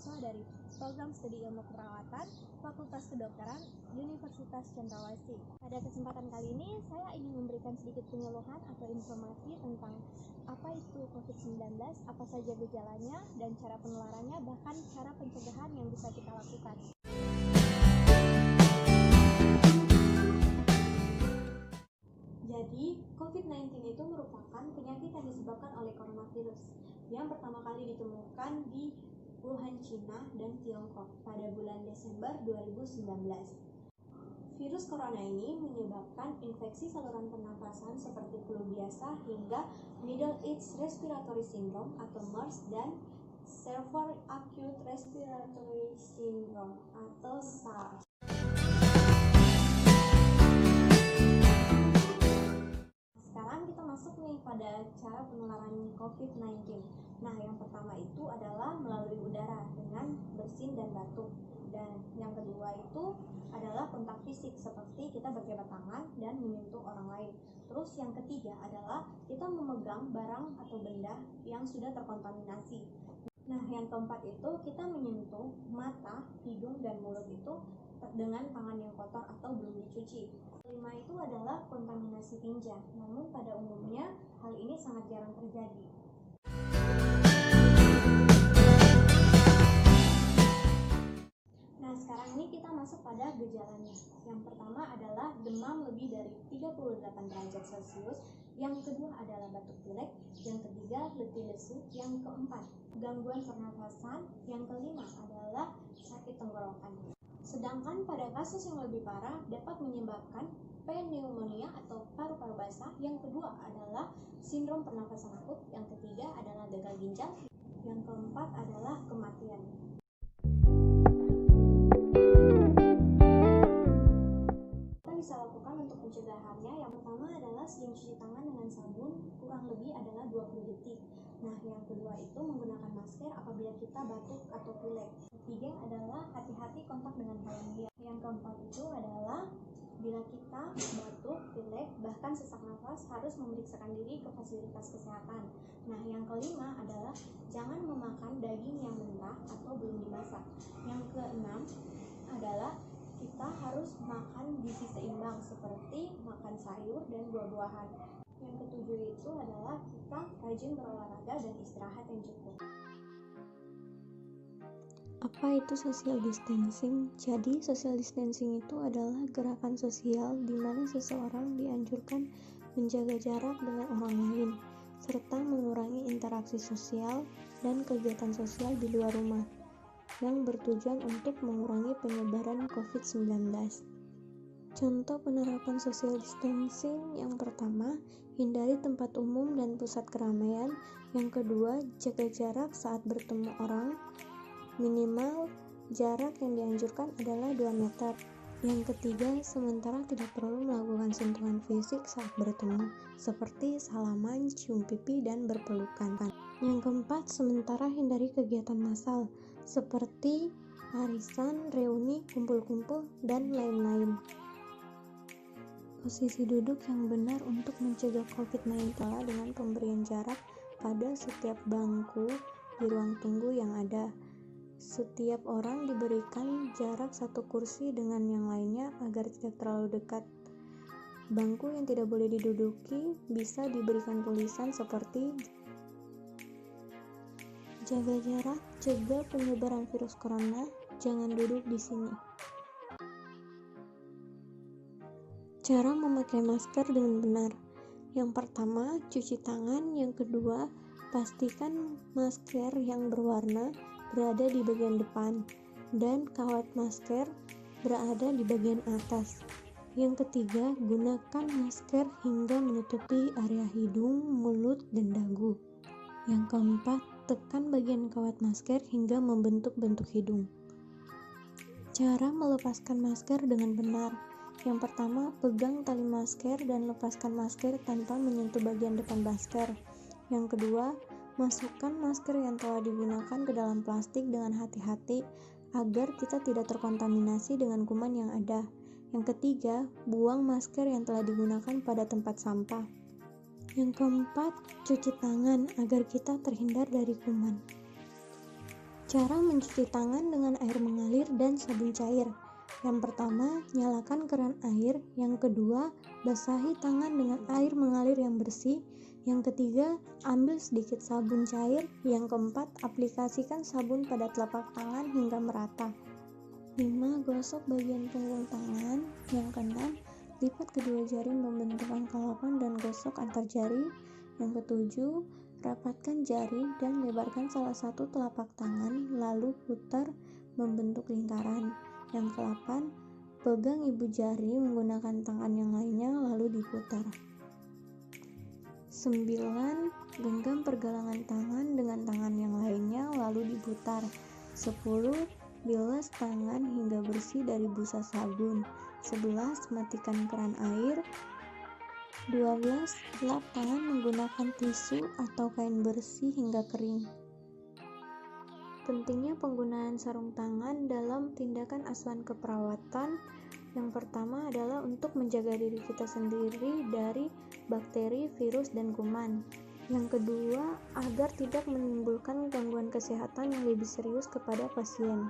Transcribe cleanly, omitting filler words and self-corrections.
mahasiswa dari Program Studi Ilmu Keperawatan, Fakultas Kedokteran, Universitas Cendrawasih. Pada kesempatan kali ini, saya ingin memberikan sedikit penyuluhan atau informasi tentang apa itu COVID-19, apa saja gejalanya, dan cara penularannya, bahkan cara pencegahan yang bisa kita lakukan. Jadi, COVID-19 itu merupakan penyakit yang disebabkan oleh coronavirus yang pertama kali ditemukan di Wuhan, Cina dan Tiongkok pada bulan Desember 2019. Virus corona ini menyebabkan infeksi saluran pernafasan seperti flu biasa hingga Middle East Respiratory Syndrome atau MERS dan Severe Acute Respiratory Syndrome atau SARS. Sekarang kita masuk nih pada cara penularan COVID-19. Nah, yang pertama itu adalah melalui udara dengan bersin dan batuk. Dan yang kedua itu adalah kontak fisik seperti kita berjabat tangan dan menyentuh orang lain. Terus yang ketiga adalah kita memegang barang atau benda yang sudah terkontaminasi. Nah, yang keempat itu kita menyentuh mata, hidung, dan mulut itu dengan tangan yang kotor atau belum dicuci. Kelima itu adalah kontaminasi tinja, namun pada umumnya hal ini sangat jarang terjadi. Nah, sekarang ini kita masuk pada gejalanya. Yang pertama adalah demam lebih dari 38 derajat Celcius, yang kedua adalah batuk pilek, yang ketiga letih lesu, yang keempat gangguan pernafasan, yang kelima adalah sakit tenggorokan. Sedangkan pada kasus yang lebih parah dapat menyebabkan pneumonia atau paru-paru basah, yang kedua adalah sindrom pernafasan akut, yang ketiga adalah gagal ginjal, yang keempat adalah kematian. Kita bisa lakukan untuk pencegahannya, yang pertama adalah sering cuci tangan dengan sabun kurang lebih adalah 20 detik. Nah, yang kedua itu menggunakan masker apabila kita batuk atau pilek. Ketiga adalah hati-hati kontak dengan hewan liar. Yang keempat itu adalah bila kita batuk, pilek, bahkan sesak nafas harus memeriksakan diri ke fasilitas kesehatan. Nah, yang kelima adalah jangan memakan daging yang mentah atau belum dimasak. Yang keenam adalah kita harus makan gizi seimbang seperti makan sayur dan buah-buahan. Yang ketujuh itu adalah kita rajin berolahraga dan istirahat yang cukup. Apa itu social distancing? Jadi, social distancing itu adalah gerakan sosial di mana seseorang dianjurkan menjaga jarak dengan orang lain, serta mengurangi interaksi sosial dan kegiatan sosial di luar rumah, yang bertujuan untuk mengurangi penyebaran COVID-19. Contoh penerapan social distancing yang pertama, hindari tempat umum dan pusat keramaian. Yang kedua, jaga jarak saat bertemu orang. Minimal jarak yang dianjurkan adalah 2 meter. Yang ketiga, sementara tidak perlu melakukan sentuhan fisik saat bertemu, seperti salaman, cium pipi, dan berpelukan. Yang keempat, sementara hindari kegiatan massal, seperti arisan, reuni, kumpul-kumpul, dan lain-lain. Posisi duduk yang benar untuk mencegah COVID-19 adalah dengan pemberian jarak pada setiap bangku di ruang tunggu yang ada. Setiap orang diberikan jarak satu kursi dengan yang lainnya agar tidak terlalu dekat. Bangku yang tidak boleh diduduki bisa diberikan tulisan seperti jaga jarak, cegah penyebaran virus corona, jangan duduk di sini. Cara memakai masker dengan benar. Yang pertama, cuci tangan. Yang kedua, pastikan masker yang berwarna berada di bagian depan dan kawat masker berada di bagian atas. Yang ketiga, gunakan masker hingga menutupi area hidung, mulut, dan dagu. Yang keempat, tekan bagian kawat masker hingga membentuk bentuk hidung. Cara melepaskan masker dengan benar. Yang pertama, pegang tali masker dan lepaskan masker tanpa menyentuh bagian depan masker. Yang kedua, masukkan masker yang telah digunakan ke dalam plastik dengan hati-hati agar kita tidak terkontaminasi dengan kuman yang ada. Yang ketiga, buang masker yang telah digunakan pada tempat sampah. Yang keempat, cuci tangan agar kita terhindar dari kuman. Cara mencuci tangan dengan air mengalir dan sabun cair. Yang pertama, nyalakan keran air. Yang kedua, basahi tangan dengan air mengalir yang bersih. Yang ketiga, ambil sedikit sabun cair. Yang keempat, aplikasikan sabun pada telapak tangan hingga merata. 5. Gosok bagian punggung tangan. Yang keenam, lipat kedua jari membentuk angka 8 dan gosok antar jari. Yang ketujuh, rapatkan jari dan lebarkan salah satu telapak tangan, lalu putar membentuk lingkaran. Yang ke-8, pegang ibu jari menggunakan tangan yang lainnya, lalu diputar. 9. Genggam pergelangan tangan dengan tangan yang lainnya, lalu diputar. 10. Bilas tangan hingga bersih dari busa sabun. 11. Matikan keran air. 12. Lap tangan menggunakan tisu atau kain bersih hingga kering. Pentingnya penggunaan sarung tangan dalam tindakan asuhan keperawatan. Yang pertama adalah untuk menjaga diri kita sendiri dari bakteri, virus, dan kuman. Yang kedua, agar tidak menimbulkan gangguan kesehatan yang lebih serius kepada pasien.